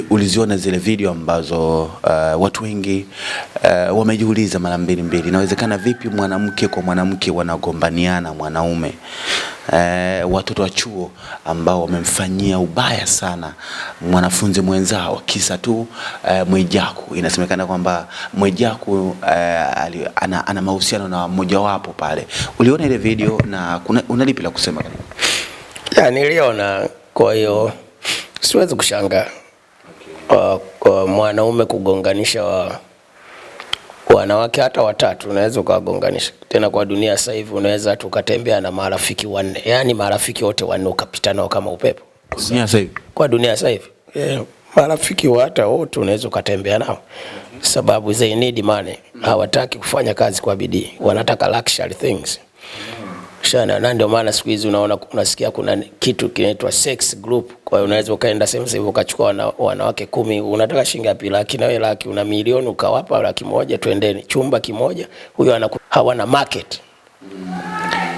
Uliziona zile video ambazo watu wengi wamejiuliza mara mbili, inawezekana vipi mwanamke kwa mwanamke wanagombaniana mwanaume, watoto wa chuo ambao wamemfanyia ubaya sana mwanafunzi mwenzao kisa tu Mwijaku. Inasemekana kwamba Mwijaku ana mahusiano na mmoja wapo pale. Uliona ile video na unalipi la kusema? Ya, niliona, kwa hiyo siwezi kushangaa. Mwanaume kugonganisha wanawake hata watatu, unaweza kugonganisha. Tena kwa dunia sasa hivi unaweza tukatembea na marafiki wanne, yani marafiki wote wanne ukapita nao kama upepo. Kwa dunia sasa hivi marafiki hata wote unaweza kutembea nao, sababu they need money. Hawataki kufanya kazi kwa bidii, wanataka luxury things. Na ndio maana siku hizi unaona, unasikia kuna kitu kinaitwa sex group. Kwa hiyo unaweza ukaenda sehemu hivi ukachukua wanawake 10, unataka shilingi ngapi? Laki, na wewe laki, una milioni, ukawapa laki moja, twendeni chumba kimoja. Huyo hawana market.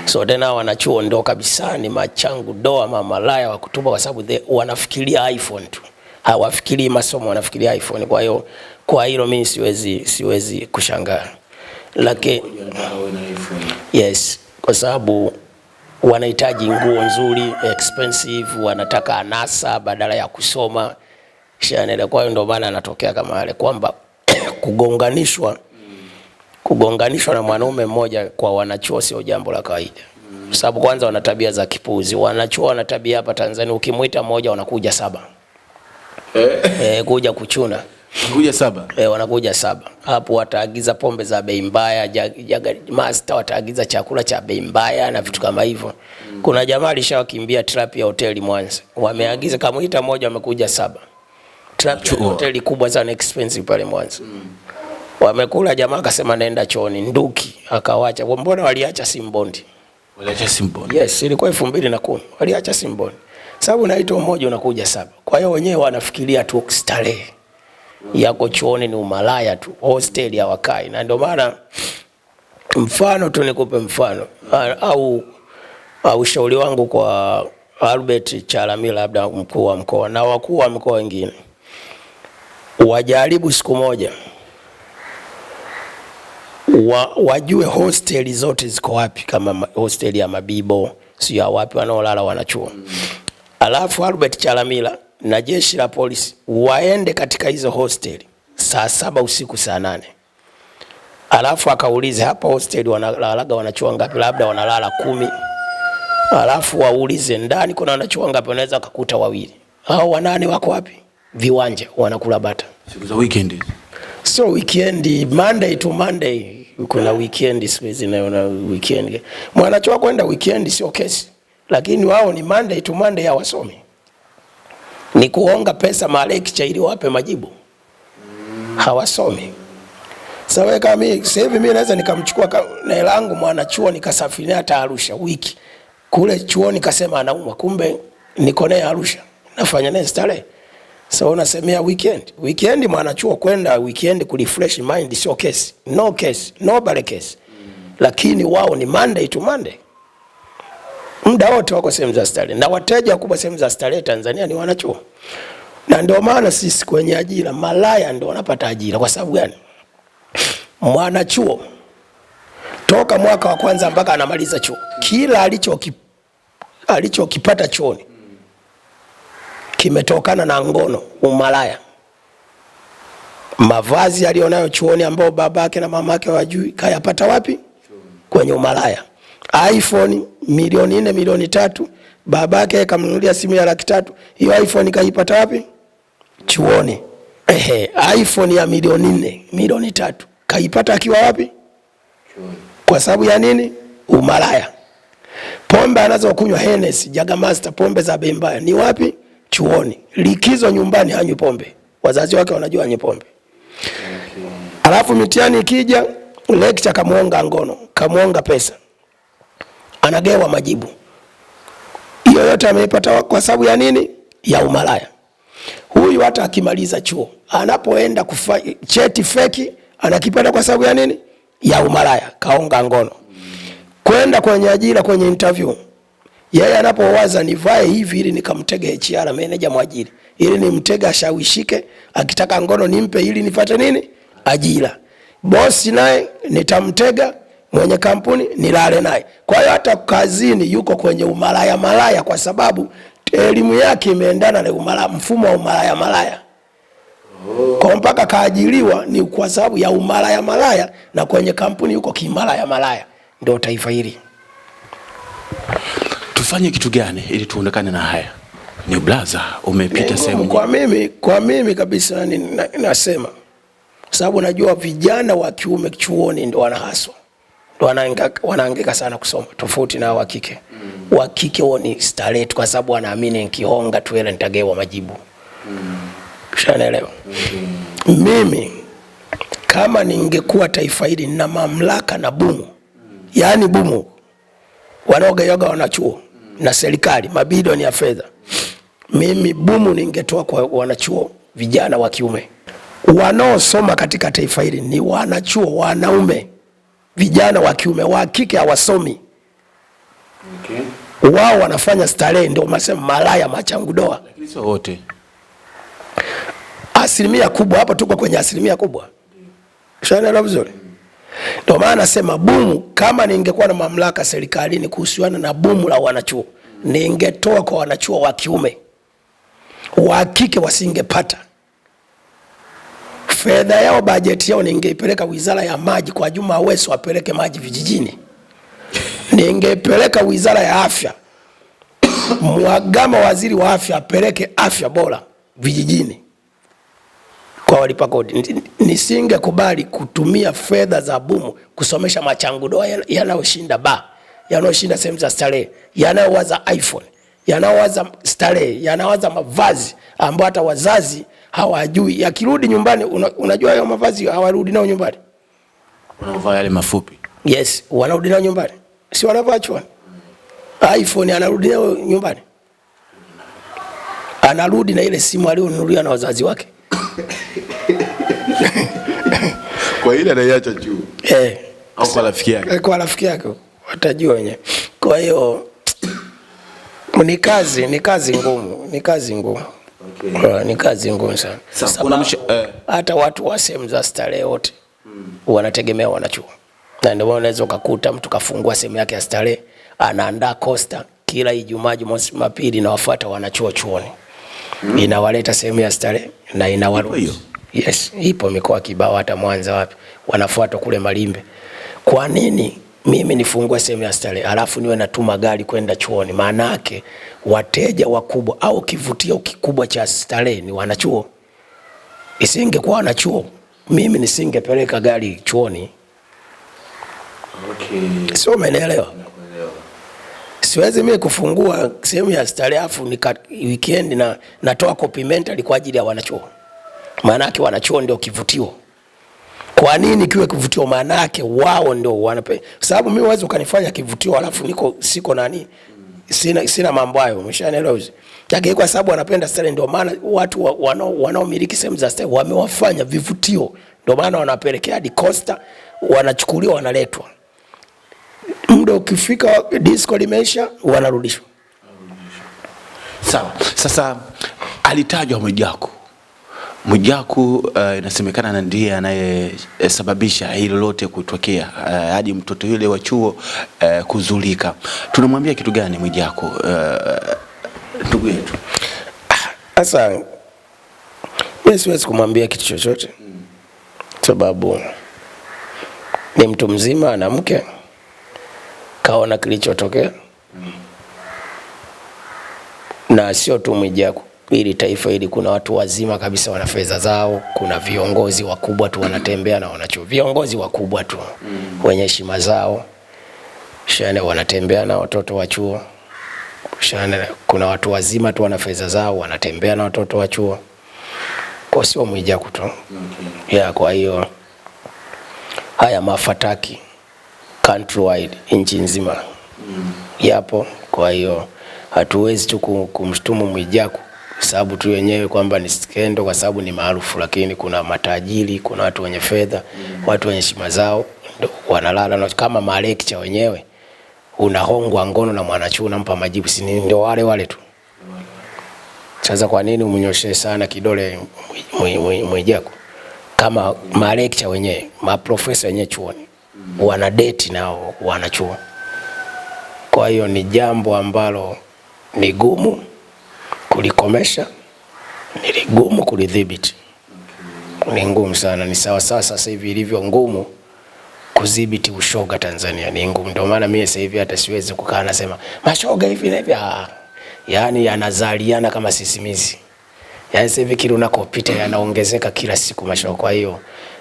So tena wanachuo ndio kabisa ni machangu doa mamalaya wa kutuba, kwa sababu wanafikiria iPhone tu. Hawafikiri masomo, wanafikiria iPhone. Kwa hiyo kwa hilo mimi siwezi kushangaa. Lakini yes, kwa sababu wanahitaji nguo nzuri expensive, wanataka anasa badala ya kusoma. Kwa hiyo ndio maana anatokea kama wale kwamba kugonganishwa na mwanaume mmoja kwa wanachuo sio jambo la kawaida. Sababu kwanza wana tabia za kipuzi. Wanachuo wana tabia hapa Tanzania, ukimuita mmoja wanakuja 7. Kuja kuchuna. Wanakuja 7. Wanakuja 7. Hapo wataagiza pombe za bei mbaya, master wataagiza chakula cha bei mbaya na vitu kama hivyo. Kuna jamaa alishawakimbia trap ya hoteli Mwanza. Wameagiza kamuita mmoja, wamekuja 7. Trap ya hoteli kubwa sana expensive pale Mwanza. Wamekula, jamaa akasema naenda chooni, nduki akawacha. Mbona waliacha Simbondi? Waliacha Simbondi. Yes, ilikuwa 2010. Waliacha Simbondi. Sababu naitwa mmoja unakuja 7. Kwa hiyo wenyewe wanafikiria tu starehe. Yako chuoni ni umalaya tu, hostel ya wakai. Na ndio maana mfano tu nikupe mfano au ushauri wangu kwa Albert Chalamila, labda mkuu wa mkoa na wakuu wa mkoa wengine, wajaribu siku moja wajue hosteli zote ziko wapi, kama hosteli ya Mabibo si ya wapi wanaolala wanachuo. Alafu Albert Chalamila na jeshi la polisi waende katika hizo hosteli saa 7 usiku, saa 8. Alafu akaulize hapa hosteli wanalalaga wanachuo ngapi, labda wanalala 10. Alafu waulize ndani kuna wanachuo ngapi, wanaweza kukuta 2. Hao 8 wako wapi? Viwanja wanakula bata. Siku za weekend. So weekend, Monday to Monday kuna weekend, siku hizi na weekend. Mwanachuo kwenda weekend sio kesi, lakini wao ni Monday to Monday ya wasomi. Ni kuonga pesa lecture ili wape majibu. Hawasomi. Sawa, kama mimi sasa hivi mimi naweza nikamchukua na hela yangu mwanachuo nikasafiri hata Arusha wiki. Kule chuo nikasema anaumwa, kumbe niko naye Arusha. Nafanya naye starehe. So unasemea weekend. Weekend mwanachuo kwenda weekend kurefresh mind sio case. No case, no bale case. Lakini wao ni Monday to Monday. Muda wote wako sehemu za starehe, na wateja wakubwa sehemu za starehe Tanzania ni wanachuo. Na ndio maana sisi kwenye ajira malaya ndio wanapata ajira. Kwa sababu gani? Mwanachuo toka mwaka wa kwanza mpaka anamaliza chuo, kila alichokipata chuoni kimetokana na ngono, umalaya. Mavazi alionayo chuoni ambao babake na mamake wajui, kayapata wapi? Kwenye umalaya. iPhone milioni 4, milioni 3, babake kamnunulia simu ya 300,000. Hiyo iPhone kaipata wapi? Chuoni. iPhone ya milioni 4, milioni 3 kaipata akiwa wapi? Chuoni. Kwa sababu ya nini? Umalaya. Pombe anazokunywa Hennessy, Jagermeister, pombe za bei mbaya ni wapi? Chuoni. Likizo nyumbani hanywi pombe, wazazi wake wanajua hanywi pombe. Alafu mitihani ikija, lecture kamuonga ngono, kamuonga pesa, anagewa majibu. Hiyo yote ameipata kwa sababu ya nini? Ya umalaya. Huyu hata akimaliza chuo, anapoenda kufanya cheti feki, anakipata kwa sababu ya nini? Ya umalaya, kaonga ngono. Kwenda kwenye ajira, kwenye interview, yeye anapowaza nivae hivi ili nikamtege HR manager mwajiri, ili nimtega ashawishike, akitaka ngono nimpe ili nipate nini? Ajira. Bosi naye nitamtega, mwenye kampuni nilale naye. Kwa hiyo hata kazini yuko kwenye umalaya kwa sababu elimu yake imeendana na mfumo wa umalaya. Kwa mpaka kaajiriwa ni kwa sababu ya umalaya na kwenye kampuni yuko kimalaya. Ndio taifa hili. Tufanye kitu gani ili tuondekane na haya? Ni blaza umepita sehemu. Kwa mimi kabisa nasema sababu najua vijana wa kiume chuoni ndio wanahaswa. Ndio wanaangeka sana kusoma tofauti na wa kike. Wa kike wao ni starlet kwa sababu wanaamini nikihonga tu ile nitagewa majibu. Ushanaelewa? Mimi kama ningekuwa taifa hili na mamlaka na bumu. Yaani bumu wanaogayoga wanachuo na serikali mabilioni ya fedha. Mimi bumu ningetoa kwa wanachuo vijana wa kiume. Wanaosoma katika taifa hili ni wanachuo wanaume. Vijana wa kiume, wa kike hawasomi. Wao wanafanya starehe, ndio masema malaya machangudoa. Lakini sio wote. Asilimia kubwa, hapa tuko kwenye asilimia kubwa. Unaelewa vizuri? Ndio maana nasema bumu, kama ningekuwa na mamlaka serikalini kuhusiana na bumu la wanachuo, ningetoa kwa wanachuo wa kiume. Wa kike wasingepata. Fedha yao, bajeti yao ningeipeleka Wizara ya Maji kwa Juma Aweso apeleke maji vijijini. Ningepeleka Wizara ya Afya. Mhagama waziri wa afya apeleke afya bora vijijini kwa walipa kodi. Nisingekubali kutumia fedha za bumu kusomesha machangudoa yanayoshinda bar, yanayoshinda sehemu za starehe, yanayowaza iPhone, yanayowaza starehe, yanayowaza mavazi ambayo hata wazazi hawajui. Yakirudi nyumbani, unajua hayo mavazi hawarudi nao nyumbani. Wanavaa yale mafupi. Yes, wanarudi nao nyumbani. Si wanavaa chwa. iPhone anarudi nao nyumbani. Anarudi na ile simu aliyonunulia na wazazi wake. Kwa ile anaiacha juu. Au kwa rafiki yake. Kwa rafiki yake watajua wenyewe. Kwa hiyo ni kazi ngumu. Okay. Ni kazi ngumu sana. Hata watu wa sehemu za starehe wote wanategemea wanachuo. Na ndio unaweza kukuta mtu kafungua sehemu yake ya starehe, anaandaa costa kila Ijumaa, Jumapili na wafuata wanachuo chuoni. Inawaleta sehemu ya starehe na inawaruhusu. Yes, ipo mikoa kibao, hata Mwanza wapi wanafuata kule Malimbe. Kwa nini mimi nifungue sehemu ya starehe alafu niwe natuma gari kwenda chuoni? Maana yake wateja wakubwa au kivutio kikubwa cha starehe ni wanachuo. Isingekuwa wanachuo, mimi nisingepeleka gari chuoni. Okay. Sio, umeelewa? Siwezi mimi kufungua sehemu ya starehe afu weekend na natoa complimentary kwa ajili ya wanachuo. Maana yake wanachuo ndio kivutio. Kwa nini kiwe kivutio? Maana yake wao ndio wanape. Sababu mimi uwezo kanifanya kivutio alafu siko nani? Sina mambo hayo, umeshaelewa? Chake kwa sababu wanapenda starehe, ndio maana watu wanaomiliki sehemu za starehe wamewafanya vivutio. Ndio maana wanapelekea hadi costa, wanachukuliwa, wanaletwa. Muda ukifika disco limeisha, wanarudishwa. Sawa. Sasa alitajwa Mwijaku inasemekana ndiye anayesababisha hilo lote kutokea hadi mtoto yule wa chuo kuzulika. Tunamwambia kitu gani Mwijaku ndugu yetu? Sasa mimi siwezi kumwambia kitu chochote. Sababu ni mtu mzima na mke kaona kilichotokea. Na sio tu Mwijaku, ili taifa hili kuna watu wazima kabisa wana fedha zao, kuna viongozi wakubwa tu wanatembea na wanachuo. Viongozi wakubwa tu wenye heshima zao. Shana wanatembea na watoto wa chuo. Shana kuna watu wazima tu wana fedha zao wanatembea na watoto wa chuo. Kwa sio Mwijaku tu. Ya, kwa hiyo haya mafataki countrywide, nchi nzima yapo. Kwa hiyo hatuwezi tu kumshtumu Mwijaku sababu tu wenyewe kwamba ni skendo kwa sababu ni maarufu, lakini kuna matajiri, kuna watu wenye fedha, watu wenye heshima zao wanalala na kama malekcha wenyewe. Unahongwa ngono na mwanachuo unampa majibu, si ndio wale tu. Sasa kwa nini umnyoshe sana kidole Mwijaku? Kama ma lecture wenyewe, ma professor wenyewe chuoni wana date nao wanachuo. Kwa hiyo ni jambo ambalo ni gumu kulikomesha, ni gumu kulidhibiti. Ni ngumu sana, ni sawa sasa hivi ilivyo ngumu kudhibiti ushoga Tanzania, ni ngumu. Ndio maana mimi sasa hivi hata siwezi kukaa nasema mashoga hivi na hivi. Yaani yanazaliana kama sisimizi. Yaani sasa hivi kile unakopita yanaongezeka kila siku mashoga. Kwa hiyo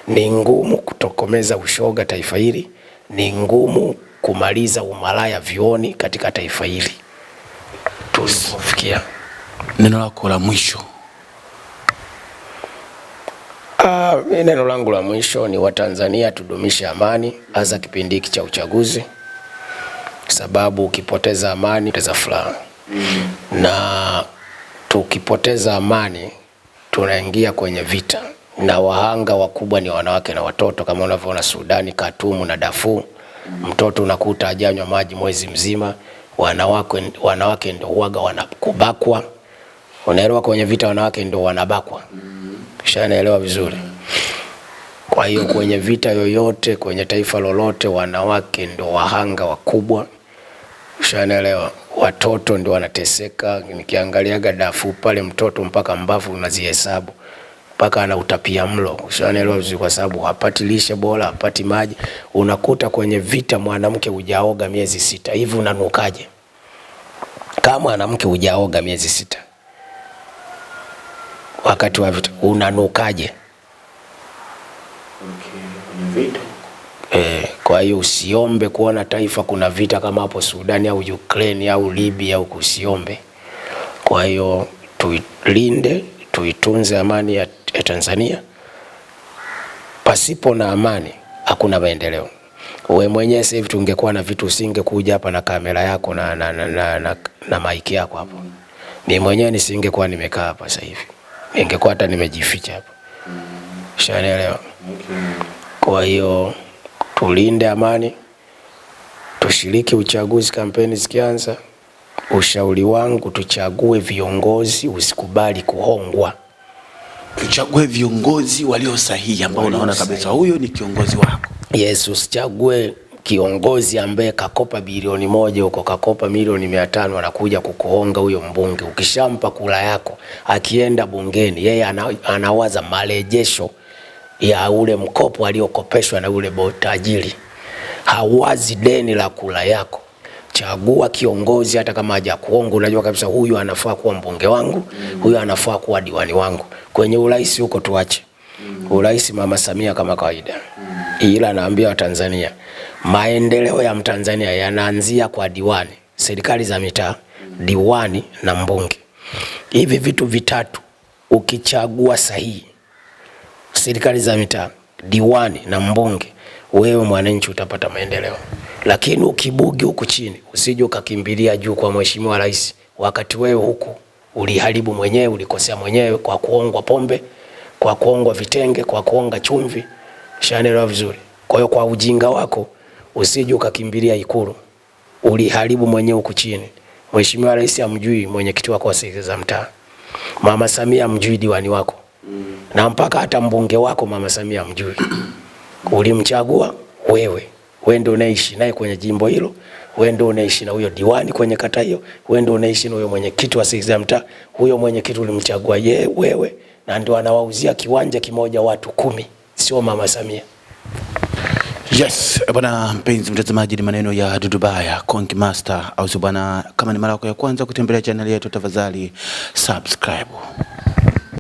ni ngumu kutokomeza ushoga taifa hili, ni ngumu kumaliza umalaya vioni katika taifa hili tulipofikia. Neno lako la mwisho? Neno langu la mwisho ni Watanzania tudumishe amani, hasa kipindi hiki cha uchaguzi, sababu ukipoteza amani utapoteza furaha. Na tukipoteza amani tunaingia kwenye vita, na wahanga wakubwa ni wanawake na watoto, kama unavyoona Sudani, Khartoum na Darfur. Mtoto unakuta hajanywa maji mwezi mzima. Wanawake ndio huaga wanakubakwa. Unaelewa, kwenye vita wanawake ndio wanabakwa. Ushanaelewa vizuri. Kwa hiyo kwenye vita yoyote, kwenye taifa lolote, wanawake ndio wahanga wakubwa. Ushanaelewa. Watoto ndio wanateseka. Nikiangalia Darfur pale, mtoto mpaka mbavu unazihesabu, mpaka ana utapia mlo. Ushanaelewa vizuri, kwa sababu hapati lishe bora, hapati maji. Unakuta kwenye vita mwanamke hujaoga miezi 6. Hivi unanukaje? Kama mwanamke hujaoga miezi 6 wakati wa vita, unanukaje? Vita. Kwa hiyo usiombe kuona taifa kuna vita kama hapo Sudani au Ukraine au Libya, au usiombe. Kwa hiyo tuilinde, tuitunze amani ya Tanzania. Pasipo na amani hakuna maendeleo. Wewe mwenyewe sasa hivi tungekuwa na vitu, usingekuja hapa na kamera yako na mic yako hapo. Mimi mwenyewe nisingekuwa nimekaa hapa sasa hivi. Ningekuwa hata nimejificha hapa. Ushanielewa? Kwa hiyo tulinde amani, tushiriki uchaguzi, kampeni zikianza. Ushauri wangu, tuchague viongozi, usikubali kuhongwa. Tuchague viongozi walio sahihi, ambao unaona kabisa huyo ni kiongozi wako. Yes, usichague kiongozi ambaye kakopa bilioni 1 huko, kakopa milioni 500, anakuja kukuhonga huyo mbunge. Ukishampa kula yako, akienda bungeni, yeye anawaza marejesho ya ule mkopo aliokopeshwa na ule tajiri. Hawazi deni la kula yako. Chagua kiongozi hata kama hajakuonga, unajua kabisa huyu anafaa kuwa mbunge wangu, huyu anafaa kuwa diwani wangu. Kwenye urais huko tuache. Urais Mama Samia kama kawaida. Ila naambia Watanzania, maendeleo ya Mtanzania yanaanzia kwa diwani, serikali za mitaa, diwani na mbunge. Hivi vitu vitatu ukichagua sahihi, serikali za mitaa, diwani na mbunge, wewe mwananchi utapata maendeleo. Lakini ukibugi huku chini, usije ukakimbilia juu kwa mheshimiwa rais, wakati wewe huku uliharibu mwenyewe, ulikosea mwenyewe kwa kuongwa pombe, kwa kuongwa vitenge, kwa kuonga chumvi. Shaelewa vizuri. Kwa hiyo kwa ujinga wako usije ukakimbilia Ikulu, uliharibu mwenyewe huku chini. Mheshimiwa rais amjui mwenyekiti wako wa serikali za mtaa, Mama Samia amjui diwani wako, na mpaka hata mbunge wako Mama Samia amjui. Ulimchagua wewe ndio unaishi naye kwenye jimbo hilo, wewe ndio unaishi na huyo diwani kwenye kata hiyo, wewe ndio unaishi na huyo mwenyekiti wa serikali za mtaa. Huyo mwenyekiti ulimchagua wewe, na ndio anawauzia kiwanja kimoja watu 10, sio Mama Samia. Yes, bwana mpenzi mtazamaji, ni maneno ya Dudu Baya, Konki Master. Au bwana, kama ni mara yako ya kwanza kutembelea channel yetu, tafadhali subscribe.